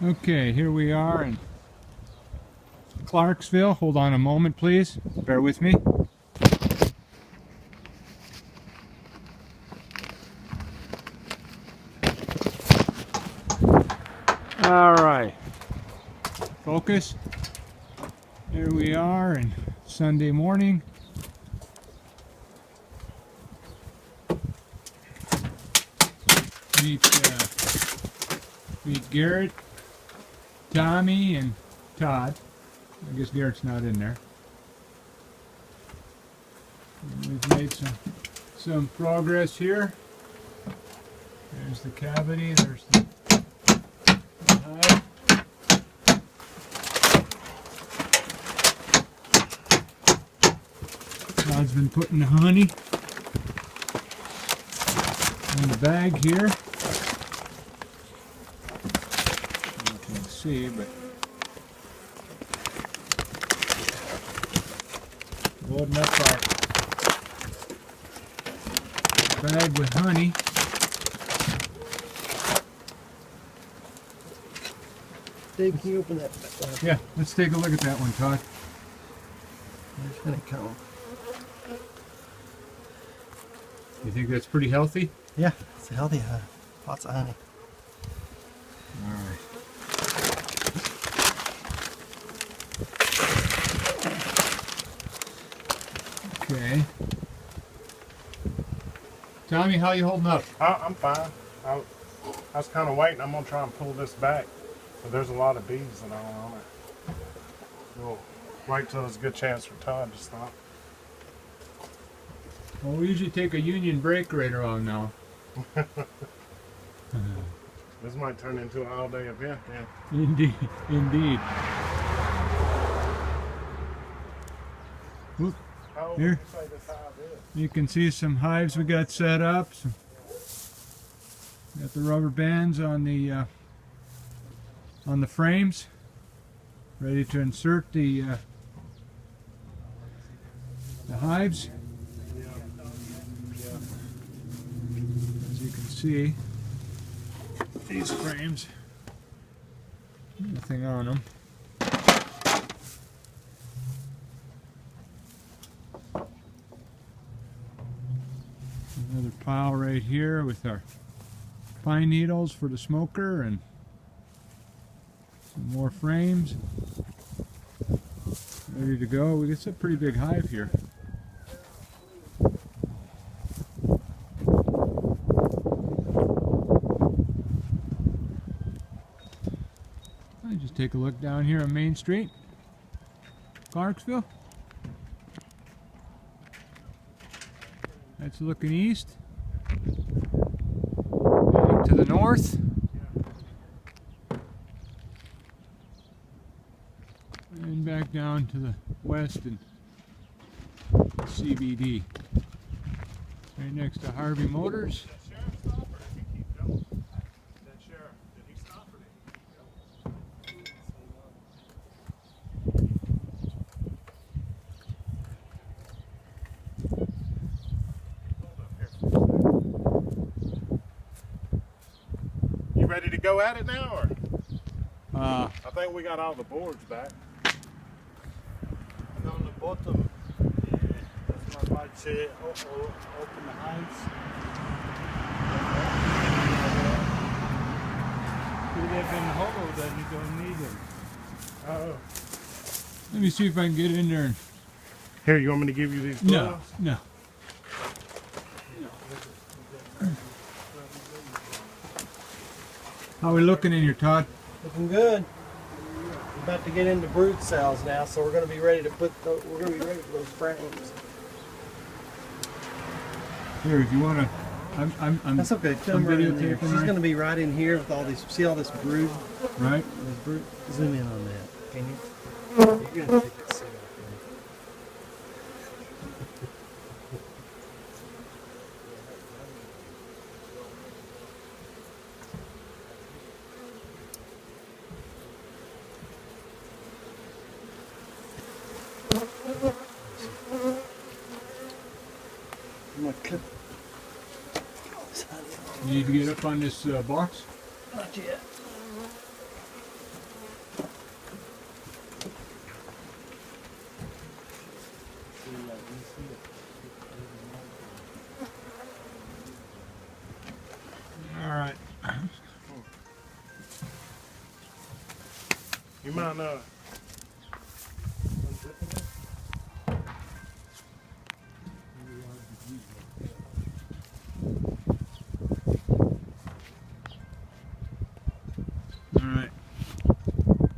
Okay, here we are in Clarksville. Hold on a moment, please. Bear with me. All right. Focus. Here we are on Sunday morning. Meet Garrett, Tommy, and Todd. I guess Garrett's not in there. And we've made some progress here. There's the cavity. There's the hive. Todd's been putting the honey in the bag here. You can see, but loading up our bag with honey. Dave, can you open that? Yeah, let's take a look at that one, Todd. There's honeycomb. You think that's pretty healthy? Yeah, it's a healthy hive. Lots of honey. All right. Okay. Tommy, how you holding up? I'm fine. I was kind of waiting. I'm going to try and pull this back. But there's a lot of bees and all on it. We'll wait till there's a good chance for Todd to stop. Well, we usually take a union break right around now. This might turn into an all-day event then. Indeed, indeed. Oop, How old here. would you say this hive is? You can see some hives we got set up. Got the rubber bands on the frames, ready to insert the hives. As you can see, these frames, nothing on them. Another pile right here with our pine needles for the smoker and some more frames ready to go. We got a pretty big hive here. I just take a look down here on Main Street, Clarksville. That's looking east. Heading to the north. And back down to the west and CBD. Right next to Harvey Motors. Did that sheriff stop or did he keep going? That sheriff, did he stop or did he keep going? You ready to go at it now, or? I think we got all the boards back. And on the bottom, that's my bike say, open the hives. If they've been hollow, then you don't need them. Oh. Let me see if I can get in there. And Here, you want me to give you these no, gloves? no. How are we looking in here, Todd? Looking good. We're about to get into brood cells now, so we're going to be ready to put. We're going to be ready for those frames. Here, if you want to, I'm That's okay. I'm Film right in there. videotaping. She's Right? going to be right in here with all these. See all this brood? Right? This brood. Zoom in on that. Can you? You're going to take that seat off. I'm going to clip. You need to get up on this box. Not yet. You might know it.